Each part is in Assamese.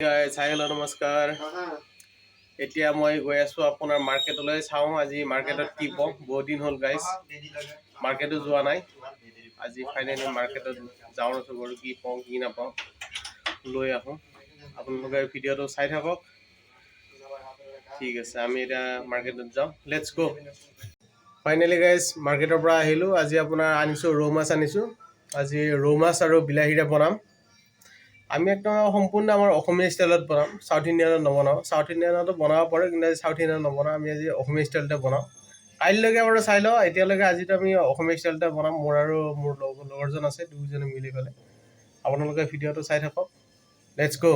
হেল্ল' নমস্কাৰ। এতিয়া মই গৈ আছোঁ আপোনাৰ মাৰ্কেটলৈ। চাওঁ আজি মাৰ্কেটত কি পাওঁ। বহুত দিন হ'ল গাইজ মাৰ্কেটো যোৱা নাই। আজি ফাইনেলি মাৰ্কেটত যাওঁ আছোঁ বাৰু, কি পাওঁ কি নাপাওঁ লৈ আহোঁ। আপোনালোকে ভিডিঅ'টো চাই থাকক। ঠিক আছে, আমি এতিয়া মাৰ্কেটত যাওঁ। লেটছ গ'। ফাইনেলি গাইজ মাৰ্কেটৰ পৰা আহিলোঁ। আজি আপোনাৰ আনিছোঁ ৰৌ মাছ আনিছোঁ। আজি ৰৌ মাছ আৰু বিলাহীৰে বনাম। আমি একদম সম্পূৰ্ণ আমাৰ অসমীয়া ষ্টাইলত বনাম, চাউথ ইণ্ডিয়ানত নবনাওঁ। চাউথ ইণ্ডিয়ানতো বনাব পাৰোঁ, কিন্তু আজি চাউথ ইণ্ডিয়ানত নবনাওঁ, আমি আজি অসমীয়া ষ্টাইলতে বনাওঁ। কাইলৈকে বাৰু চাই লওঁ, এতিয়ালৈকে আজিতো আমি অসমীয়া ষ্টাইলতে বনাম। মোৰ আৰু মোৰ লগৰজন আছে, দুয়োজনে মিলি পেলাই। আপোনালোকে ভিডিঅ'টো চাই থাকক। লেটছ গ'।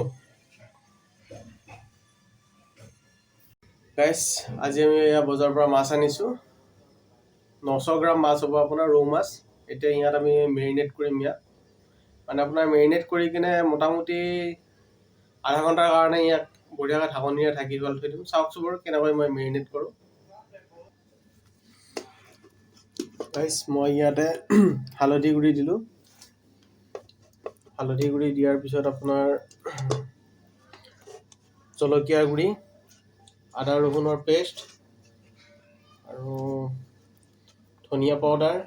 গাইজ আজি আমি এয়া বজাৰৰ পৰা মাছ আনিছোঁ। 900 গ্ৰাম মাছ হ'ব আপোনাৰ, ৰৌ মাছ। এতিয়া ইয়াত আমি মেৰিনেট কৰিম। ইয়াত মানে আপোনাৰ মেৰিনেট কৰি কিনে মোটামুটি আধা ঘণ্টাৰ কাৰণে ইয়াক বঢ়িয়াকৈ ঢাকনিৰে ঢাকি থৈ দিম। চাওকচোন বাৰু কেনেকৈ মই মেৰিনেট কৰোঁ। গাইজ মই ইয়াতে হালধি গুড়ি দিলোঁ। হালধি গুড়ি দিয়াৰ পিছত আপোনাৰ জলকীয়াৰ গুড়ি, আদা ৰহুনৰ পেষ্ট আৰু ধনিয়া পাউডাৰ,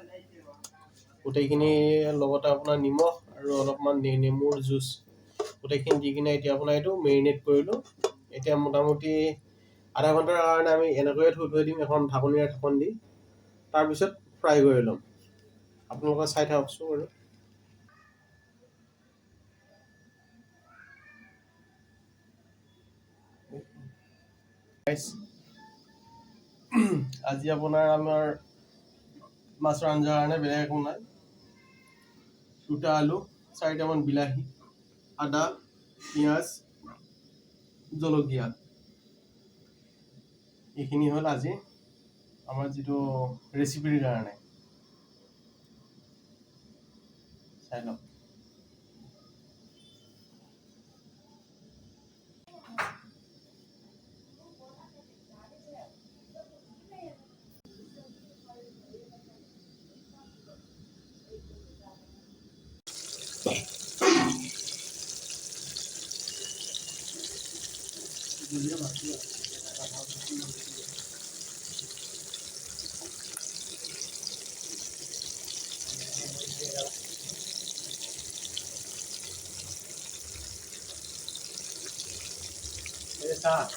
গোটেইখিনি লগতে আপোনাৰ নিমখ আৰু অলপমান নেমুৰ জুচ, গোটেইখিনি দি কিনে এতিয়া আপোনাৰ এইটো মেৰিনেট কৰিলোঁ। এতিয়া মোটামুটি আধা ঘণ্টাৰ কাৰণে আমি এনেকৈয়ে থৈ দিম এখন ঢাকনিৰে ঢাকন দি। তাৰপিছত ফ্ৰাই কৰি ল'ম। আপোনালোকে চাই থাককচোন বাৰু। আজি আপোনাৰ আমাৰ মাছৰ আঞ্জাৰ কাৰণে বেলেগ একো নাই। 2টা আলু, 4টামান বিলাহী, আদা, পিঁয়াজ, জলকীয়া, এইখিনি হ'ল আজি আমাৰ যিটো ৰেচিপিৰ কাৰণে। চাই লওক।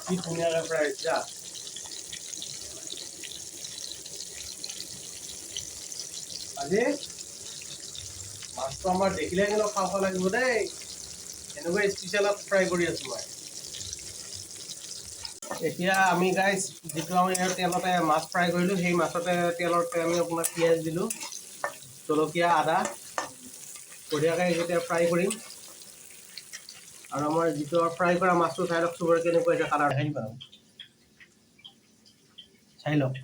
কি ধুনীয়াকৈ ফ্ৰাই হৈছে। আজি মাছটো আমাৰ দেখিলে কিন্তু খাব লাগিব দেই। এনেকুৱা স্পেচিয়েলত ফ্ৰাই কৰি আছোঁ মই। এতিয়া আমি গাইজ যিটো আমি তেলতে মাছ ফ্ৰাই কৰিলোঁ, সেই মাছতে তেলতে আমি আপোনাৰ পিঁয়াজ দিলোঁ, জলকীয়া, আদা, বঢ়িয়াকৈ যেতিয়া ফ্ৰাই কৰিম। আৰু আমাৰ যিটো ফ্ৰাই কৰা মাছটো চাই লওক চবৰে কেনেকুৱা এতিয়া কালাৰ আহি পাওঁ। চাই লওক।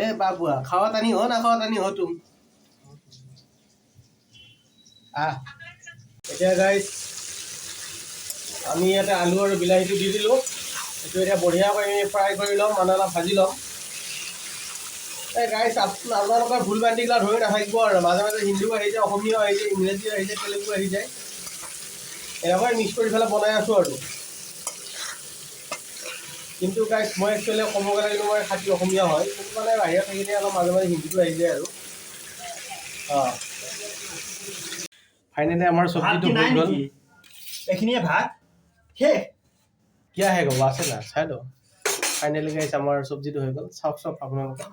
এ বাবুয়া, খাওয়া তানি हो ना খাওয়া তানি हो तुम। এতিয়া গাইজ আমি ইয়াতে আলু আৰু বিলাহীটো দি দিলোঁ। এইটো এতিয়া বঢ়িয়াকৈ আমি ফ্ৰাই কৰি ল'ম, মানে অলপ ভাজি ল'ম। এই গাইজ আপোনালোকৰ ভুল ভ্ৰান্তিবিলাক ধৰি নাথাকিব আৰু। মাজে মাজে হিন্দীও আহি যায়, অসমীয়াও আহি যায়, ইংৰাজীও আহি যায়, তেলেগু আহি যায়। এনেকৈ মিক্স কৰি পেলাই বনাই আছোঁ আৰু। কিন্তু গাইজ মই একচুৱেলি ক'ব গ'লে কিন্তু মই খাঁটি অসমীয়া হয়, কিন্তু মানে বাহিৰত থাকি অলপ মাজে মাজে হিন্দীটো আহি যায় আৰু। ফাইনেলি আমাৰ চব্জিটো হৈ গ'ল। এইখিনিয়ে ভাত শেষ। কিয় শেষ হ'ব, আছে না, চাই লওঁ। ফাইনেলি গাইজ আমাৰ চব্জিটো হৈ গ'ল। চাওক আপোনালোকে।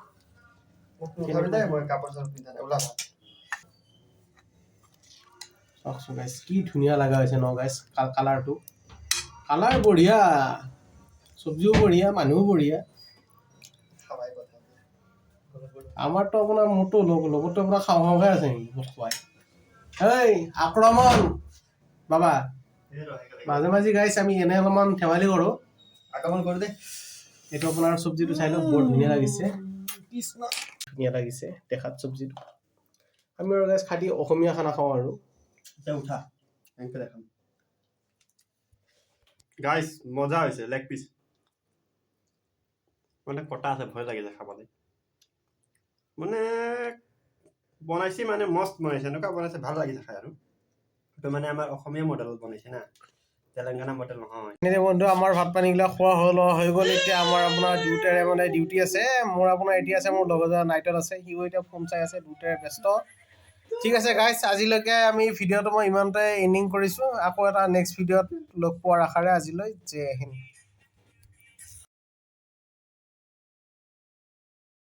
চাওকচোন গাইজ, কি ধুনীয়া লগা হৈছে ন গাইজ। কালাৰটো কালাৰ বঢ়িয়া, চব্জিও বঢ়িয়া, মানুহো বঢ়িয়া। আমাৰতো আপোনাৰ মোৰতো লগতো আপোনাৰ খাওঁ খাওঁহে আছে নেকি খুৱাই। এই আক্ৰমণ বাবা, মাজে মাজে গাইজ আমি এনে অলপমান ধেমালি কৰোঁ। আক্ৰমণ কৰোঁ দে। এইটো আপোনাৰ চব্জিটো চাই লওক, বৰ ধুনীয়া লাগিছে। ধুনীয়া লাগিছে দেখাত চব্জিটো। আমি আৰু গাইজ খাটি অসমীয়া খানা খাওঁ আৰু। উঠা দেখাম গাইজ, মজা হৈছে। লেগ পিচ মানে কটা আছে, ভয় লাগি যায় খাবলৈ। মানে বনাইছে মানে মস্ত বনাইছে, এনেকুৱা বনাইছে ভাল লাগিছে খাই। আৰু এইটো মানে আমাৰ অসমীয়া মডেলত বনাইছে না, তেলেংগানা মডেল নহয়। বন্ধু আমাৰ ভাত পানীবিলাক খোৱা হৈ গ'ল। এতিয়া আমাৰ আপোনাৰ দুয়োটাৰে মানে ডিউটি আছে। মোৰ আপোনাৰ এতিয়া আছে, মোৰ লগৰ নাইটত আছে, সিও এতিয়া ফোন চাই আছে, দুয়োটাৰে ব্যস্ত। ঠিক আছে গাইজ, আজিলৈকে আমি ভিডিঅ'টো মই ইমানতে এণ্ডিং কৰিছোঁ। আকৌ এটা নেক্সট ভিডিঅ'ত লগ পোৱাৰ আশাৰে আজিলৈ জয় হিন্দ।